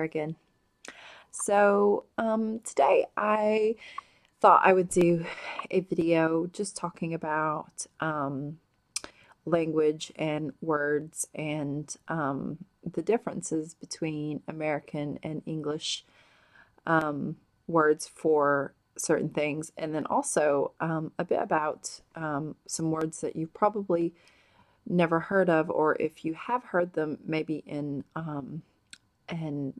again. Today I thought I would do a video just talking about language and words and the differences between American and English words for certain things, and then also a bit about some words that you've probably never heard of, or if you have heard them, maybe in an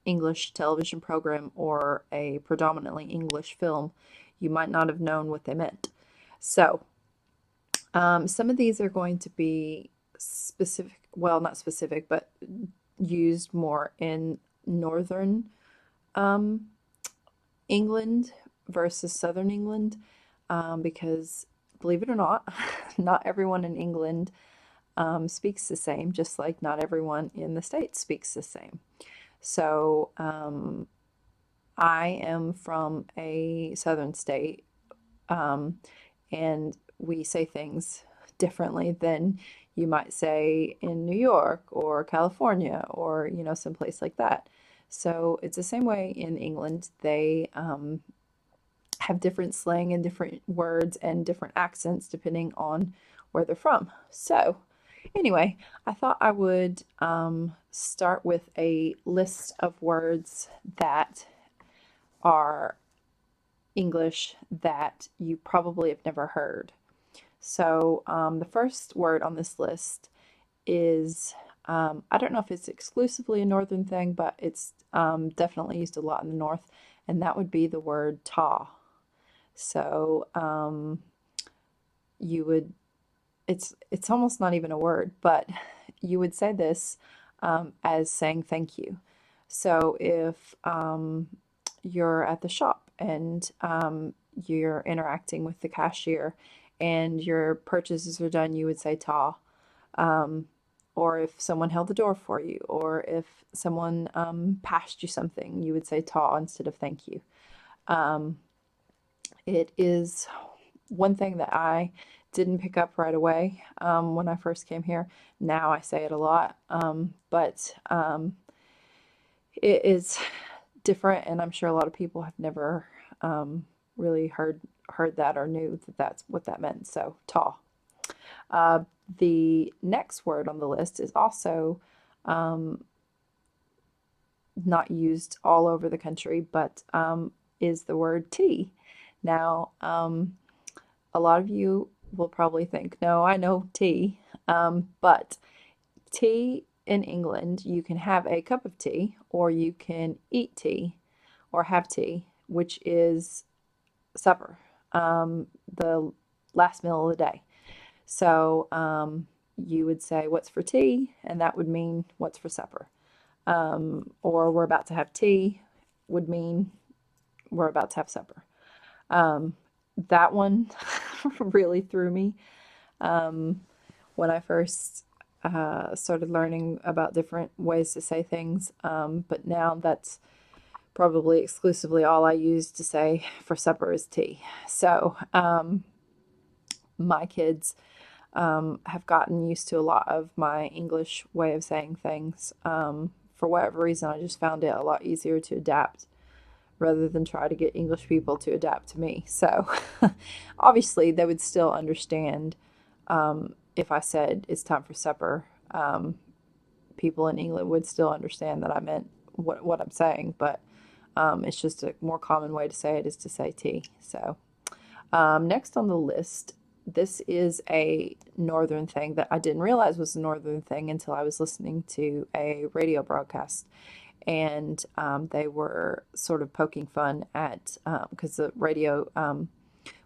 English television program or a predominantly English film, you might not have known what they meant. So, some of these are going to be specific, well, not specific, but used more in northern England versus southern England, because believe it or not, not everyone in England speaks the same, just like not everyone in the States speaks the same. So I am from a southern state, and we say things differently than you might say in New York or California or, someplace like that. So it's the same way in England. They have different slang and different words and different accents depending on where they're from. So anyway, I thought I would start with a list of words that are English that you probably have never heard. So the first word on this list is, I don't know if it's exclusively a northern thing, but it's definitely used a lot in the north, and that would be the word "ta." So you would, it's almost not even a word, but you would say this as saying thank you. So if you're at the shop and you're interacting with the cashier and your purchases are done, you would say "ta." Or if someone held the door for you, or if someone passed you something, you would say "ta" instead of "thank you." It is one thing that I didn't pick up right away when I first came here. Now I say it a lot, but it is different, and I'm sure a lot of people have never really heard that or knew that that's what that meant. So "ta." The next word on the list is also not used all over the country, but is the word tea. Now, a lot of you will probably think, no, I know tea, but tea in England, you can have a cup of tea, or you can eat tea, or have tea, which is supper, the last meal of the day. So you would say, "What's for tea?" And that would mean, "What's for supper?" Or "We're about to have tea" would mean, "We're about to have supper." That one really threw me when I first started learning about different ways to say things. But now that's probably exclusively all I use to say for supper is tea. So my kids have gotten used to a lot of my English way of saying things. For whatever reason, I just found it a lot easier to adapt rather than try to get English people to adapt to me. So obviously, they would still understand if I said it's time for supper. People in England would still understand that I meant what I'm saying, but it's just a more common way to say it is to say tea. So next on the list, this is a northern thing that I didn't realize was a northern thing until I was listening to a radio broadcast. And they were sort of poking fun at, because the radio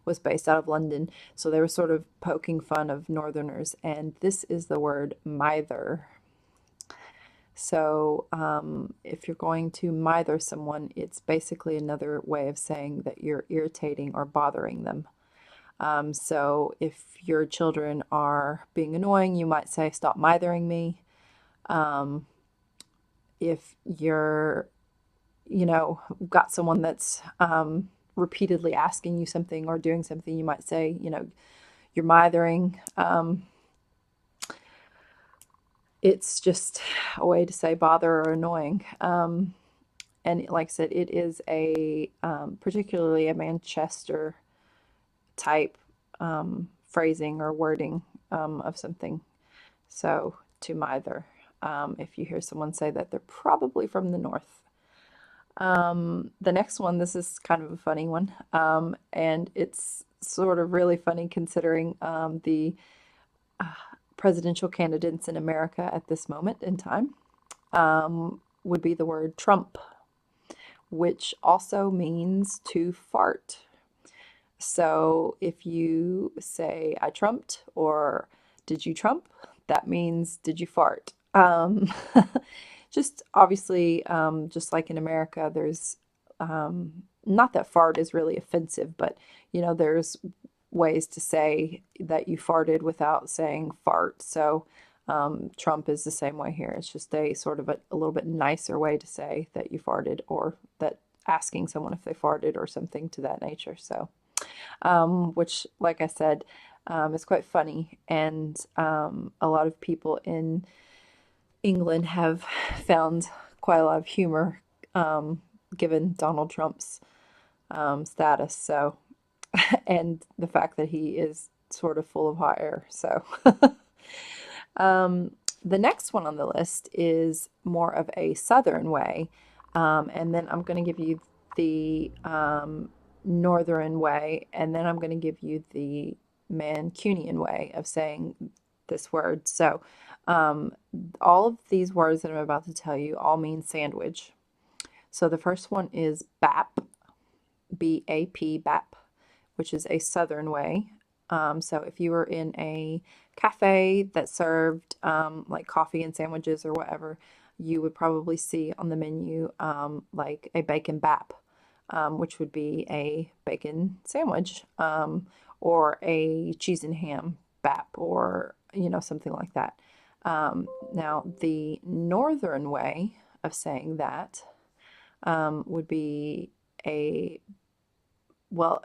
was based out of London, so they were sort of poking fun of northerners. And this is the word "mither." So if you're going to mither someone, it's basically another way of saying that you're irritating or bothering them. So if your children are being annoying, you might say, "Stop mithering me." If you're, got someone that's repeatedly asking you something or doing something, you might say, "You're mithering." It's just a way to say bother or annoying. And like I said, it is a particularly a Manchester type phrasing or wording of something. So to mither, if you hear someone say that, they're probably from the north. The next one, this is kind of a funny one, and it's sort of really funny considering the presidential candidates in America at this moment in time, would be the word Trump, which also means to fart. So if you say I trumped or did you trump, that means did you fart? Just obviously, just like in America, there's not that fart is really offensive, but there's ways to say that you farted without saying fart. So Trump is the same way here. It's just a sort of a little bit nicer way to say that you farted, or that asking someone if they farted or something to that nature. So, which, like I said, is quite funny. And a lot of people in England have found quite a lot of humor given Donald Trump's status. So, and the fact that he is sort of full of hot air. So, the next one on the list is more of a southern way. And then I'm going to give you the northern way, and then I'm going to give you the Mancunian way of saying this word. So, all of these words that I'm about to tell you all mean sandwich. So the first one is bap, B-A-P, bap, which is a southern way. So if you were in a cafe that served like coffee and sandwiches or whatever, you would probably see on the menu like a bacon bap, which would be a bacon sandwich, or a cheese and ham bap, or something like that. Now the northern way of saying that would be a, well,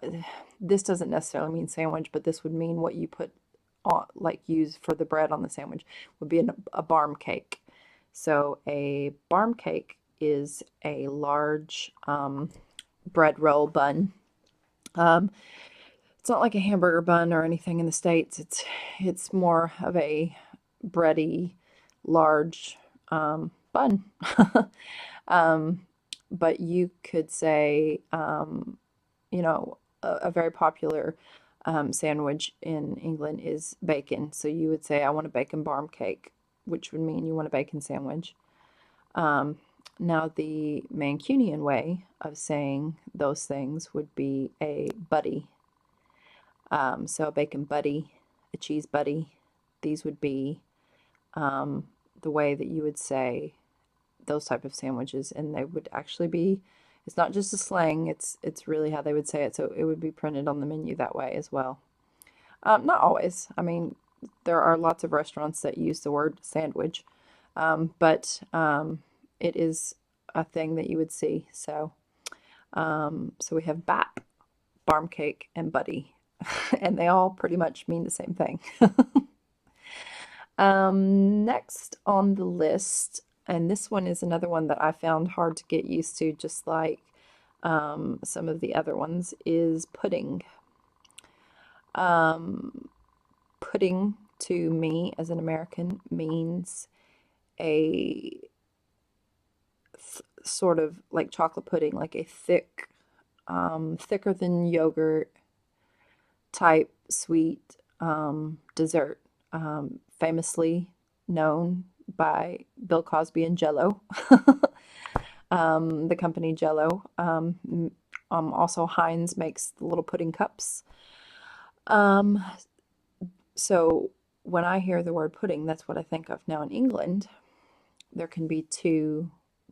this doesn't necessarily mean sandwich, but this would mean what you put on, like use for the bread on the sandwich, would be a barm cake. So a barm cake is a large bread roll bun. It's not like a hamburger bun or anything in the States. It's more of a bready, large bun. But you could say, a very popular sandwich in England is bacon. So you would say, I want a bacon barm cake, which would mean you want a bacon sandwich. Now, the Mancunian way of saying those things would be a buddy. So a bacon buddy, a cheese buddy, these would be the way that you would say those type of sandwiches, and they would actually be, it's not just a slang, it's really how they would say it. So it would be printed on the menu that way as well. Not always. I mean, there are lots of restaurants that use the word sandwich, but it is a thing that you would see. So, so we have bap, barm cake, and buddy, and they all pretty much mean the same thing. Next on the list, and this one is another one that I found hard to get used to, just like some of the other ones, is pudding. Pudding to me as an American means a sort of like chocolate pudding, like a thick, thicker than yogurt type sweet dessert, famously known by Bill Cosby and Jello. The company Jello. Also, Heinz makes the little pudding cups. So when I hear the word pudding, that's what I think of. Now in England, there can be two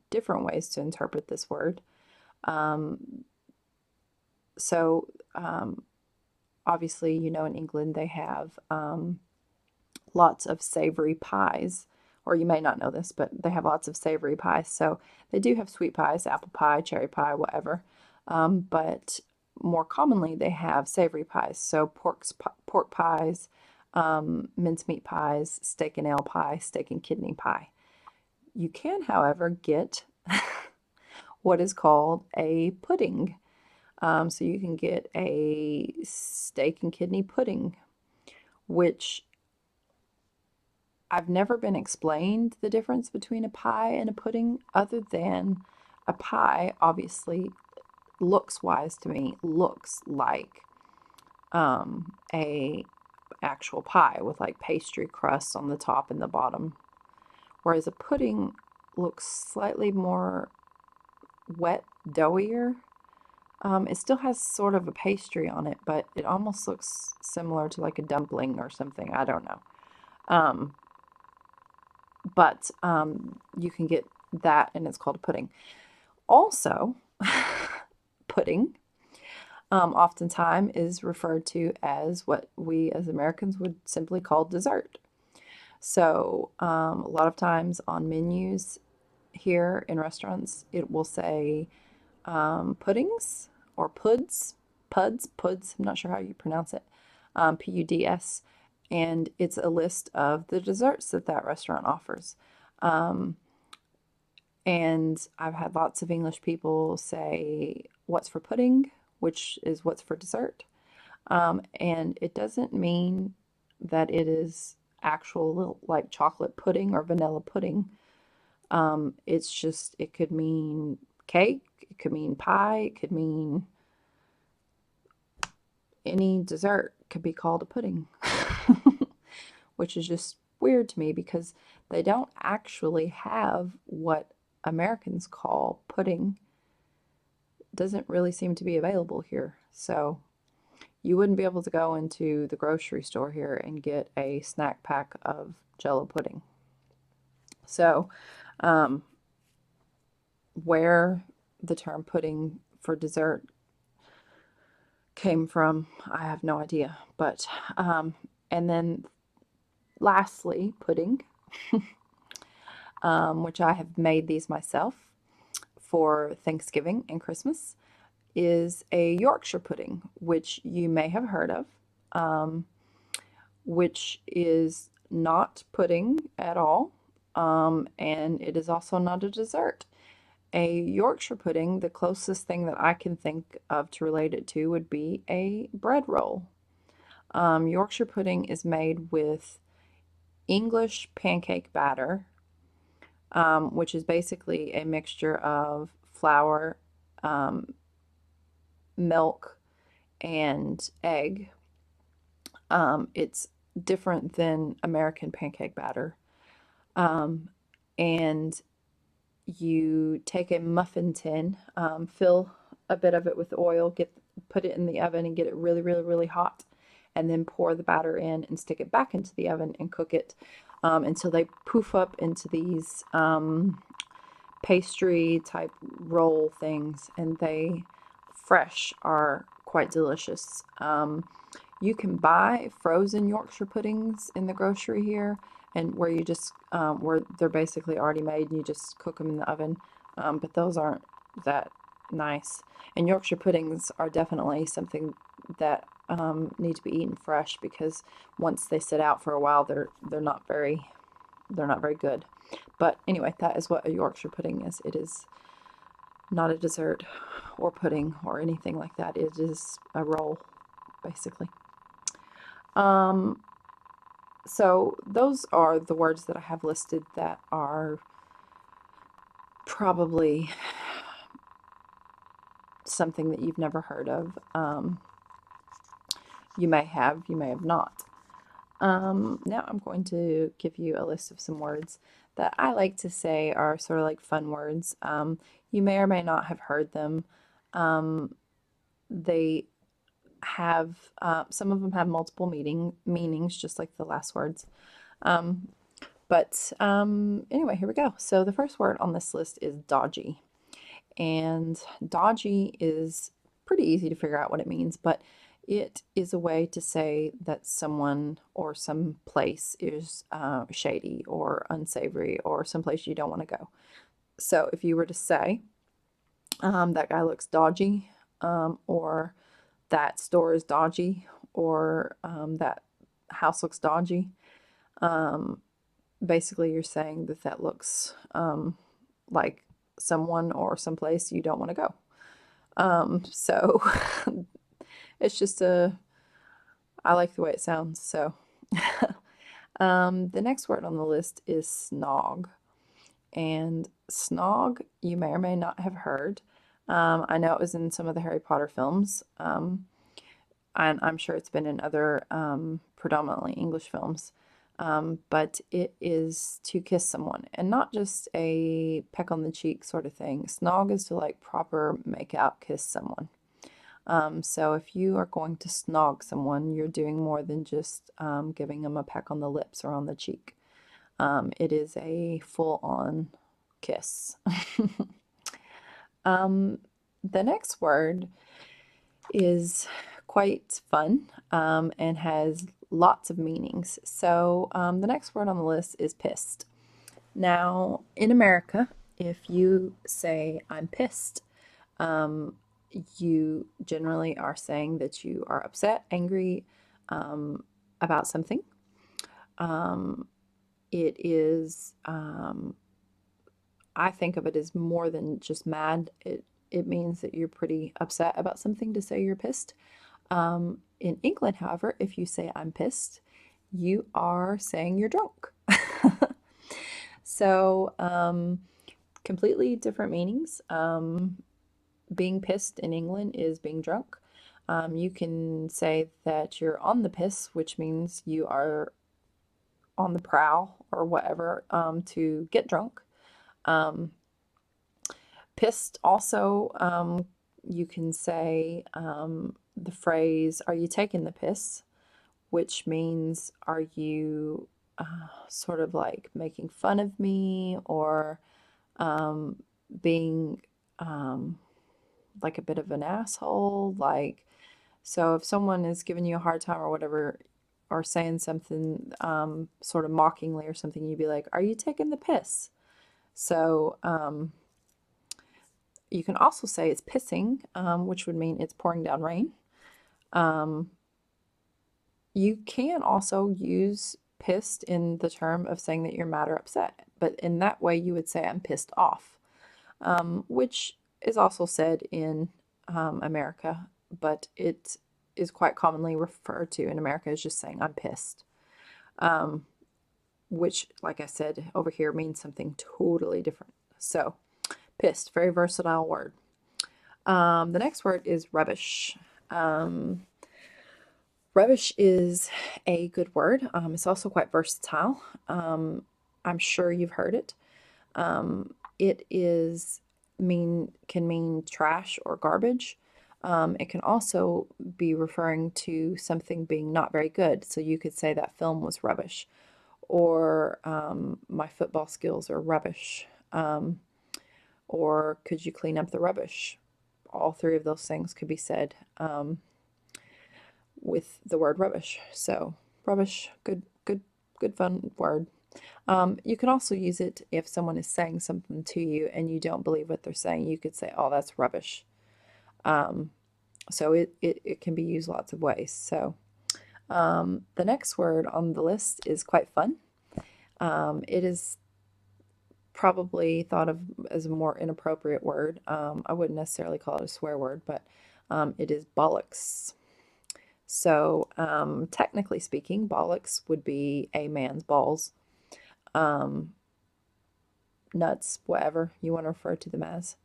different ways to interpret this word. So obviously, in England they have lots of savory pies, or you may not know this, but they have lots of savory pies. So they do have sweet pies, apple pie, cherry pie, whatever. But more commonly, they have savory pies. So pork pies, mincemeat pies, steak and ale pie, steak and kidney pie. You can, however, get what is called a pudding. So you can get a steak and kidney pudding, which I've never been explained the difference between a pie and a pudding, other than a pie obviously looks wise to me, looks like a actual pie with like pastry crust on the top and the bottom, whereas a pudding looks slightly more wet, doughier. It still has sort of a pastry on it, but it almost looks similar to like a dumpling or something. I don't know. Um, but you can get that, and it's called a pudding. Also, pudding oftentimes is referred to as what we as Americans would simply call dessert. So, a lot of times on menus here in restaurants, it will say puddings or puds. I'm not sure how you pronounce it. Puds, and it's a list of the desserts that that restaurant offers. Um, and I've had lots of English people say, "What's for pudding?" which is what's for dessert. And it doesn't mean that it is actual like chocolate pudding or vanilla pudding. It's just, it could mean cake, it could mean pie, it could mean any dessert could be called a pudding, which is just weird to me because they don't actually have what Americans call pudding. It doesn't really seem to be available here. So you wouldn't be able to go into the grocery store here and get a snack pack of Jello pudding. So, um, where the term pudding for dessert came from, I have no idea. But, and then lastly, pudding, which I have made these myself for Thanksgiving and Christmas, is a Yorkshire pudding, which you may have heard of, which is not pudding at all, and it is also not a dessert. A Yorkshire pudding, the closest thing that I can think of to relate it to would be a bread roll. Yorkshire pudding is made with English pancake batter, which is basically a mixture of flour, um, milk, and egg. It's different than American pancake batter. Um, and you take a muffin tin, fill a bit of it with oil, put it in the oven and get it really, really, really hot, and then pour the batter in and stick it back into the oven and cook it until they poof up into these pastry type roll things, and they fresh are quite delicious. You can buy frozen Yorkshire puddings in the grocery here, and where you just where they're basically already made and you just cook them in the oven. But those aren't that nice. And Yorkshire puddings are definitely something that need to be eaten fresh, because once they sit out for a while, they're not very good. But anyway, that is what a Yorkshire pudding is. It is not a dessert or pudding or anything like that. It is a roll, basically. Um, so those are the words that I have listed that are probably something that you've never heard of. You may have not. Now I'm going to give you a list of some words that I like to say are sort of like fun words. You may or may not have heard them. They have some of them have multiple meanings, just like the last words. Um, but anyway, here we go. So the first word on this list is dodgy, and dodgy is pretty easy to figure out what it means, but it is a way to say that someone or some place is shady or unsavory or someplace you don't want to go. So if you were to say, that guy looks dodgy, or that store is dodgy, or that house looks dodgy, basically you're saying that that looks like someone or someplace you don't want to go. So it's just I like the way it sounds. So the next word on the list is snog. And snog, you may or may not have heard. I know it was in some of the Harry Potter films, and I'm sure it's been in other predominantly English films. But it is to kiss someone, and not just a peck on the cheek sort of thing. Snog is to like proper make out kiss someone. So if you are going to snog someone, you're doing more than just giving them a peck on the lips or on the cheek. It is a full-on kiss. The next word is quite fun and has lots of meanings. So the next word on the list is pissed. Now, in America, if you say I'm pissed, you generally are saying that you are upset, angry about something. It is, I think of it as more than just mad. It means that you're pretty upset about something to say you're pissed. In England, however, if you say I'm pissed, you are saying you're drunk. So, completely different meanings. Being pissed in England is being drunk. You can say that you're on the piss, which means you are on the prowl or whatever to get drunk. Pissed also, you can say the phrase, are you taking the piss? Which means, are you sort of like making fun of me or being like a bit of an asshole? Like, so if someone is giving you a hard time or whatever, or saying something sort of mockingly or something, you'd be like, are you taking the piss? So, you can also say it's pissing, which would mean it's pouring down rain. You can also use pissed in the term of saying that you're mad or upset, but in that way you would say I'm pissed off, which is also said in America, but it is quite commonly referred to in America as just saying I'm pissed, which, like I said, over here means something totally different. So, pissed, very versatile word. The next word is rubbish. Rubbish is a good word. It's also quite versatile. I'm sure you've heard it. It is can mean trash or garbage. It can also be referring to something being not very good. So you could say that film was rubbish, or my football skills are rubbish, or could you clean up the rubbish? All three of those things could be said with the word rubbish. So rubbish, good fun word. You can also use it if someone is saying something to you and you don't believe what they're saying. You could say, oh, that's rubbish. So it can be used lots of ways. So the next word on the list is quite fun. It is probably thought of as a more inappropriate word. I wouldn't necessarily call it a swear word, but it is bollocks. So technically speaking, bollocks would be a man's balls, nuts, whatever you want to refer to them as.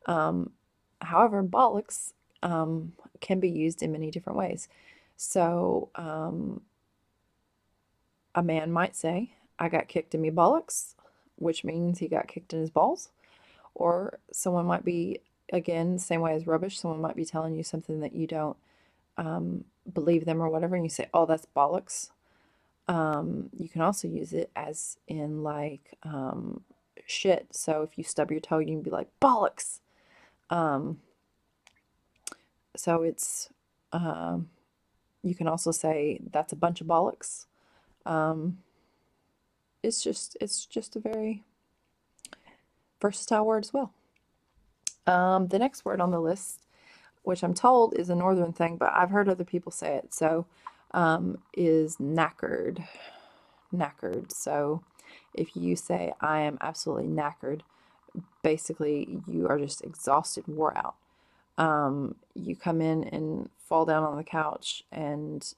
However, bollocks can be used in many different ways. So a man might say, I got kicked in me bollocks, which means he got kicked in his balls. Or someone might be, again, same way as rubbish, someone might be telling you something that you don't believe them or whatever, and you say, oh, that's bollocks. You can also use it as in like shit. So if you stub your toe, you can be like, bollocks. So it's, you can also say, that's a bunch of bollocks. It's just a very versatile word as well. The next word on the list, which I'm told is a northern thing, but I've heard other people say it, so is knackered. Knackered. So if you say I am absolutely knackered, basically you are just exhausted, wore out. You come in and fall down on the couch and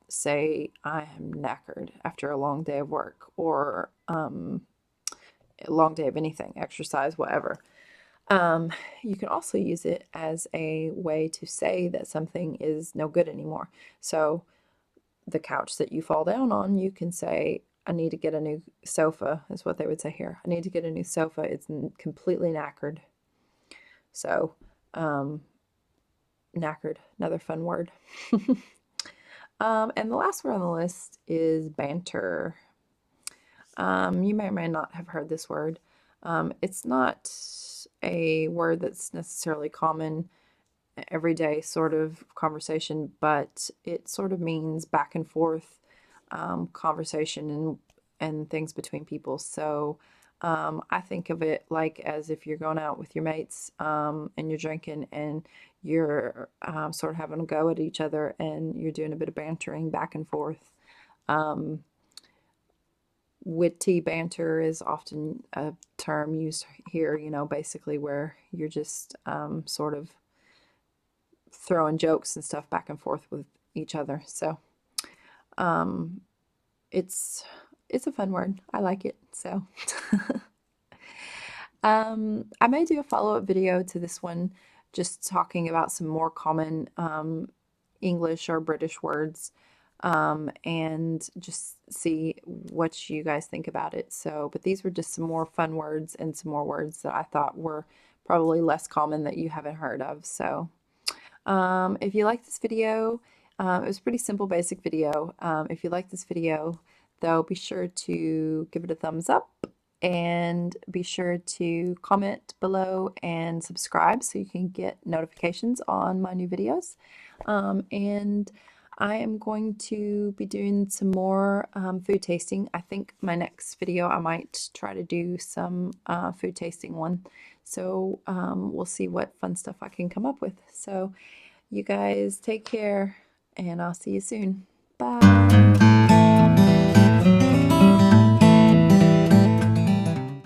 say, I am knackered after a long day of work, or a long day of anything, exercise, whatever. Um, you can also use it as a way to say that something is no good anymore. So the couch that you fall down on, you can say, I need to get a new sofa, is what they would say here. I need to get a new sofa. It's completely knackered. So, um, knackered, another fun word. And the last word on the list is banter. You may or may not have heard this word. It's not a word that's necessarily common everyday sort of conversation, but it sort of means back and forth conversation and things between people. So I think of it like as if you're going out with your mates and you're drinking and you're sort of having a go at each other and you're doing a bit of bantering back and forth. Um, Witty banter is often a term used here, basically where you're just sort of throwing jokes and stuff back and forth with each other. So um, it's it's a fun word. I like it. So I may do a follow-up video to this one, just talking about some more common English or British words, and just see what you guys think about it. So, but these were just some more fun words and some more words that I thought were probably less common that you haven't heard of. So, if you like this video, it was a pretty simple, basic video. If you like this video, though, be sure to give it a thumbs up and be sure to comment below and subscribe so you can get notifications on my new videos. And I am going to be doing some more food tasting. I think my next video I might try to do some food tasting one. So we'll see what fun stuff I can come up with. So you guys take care and I'll see you soon. Bye.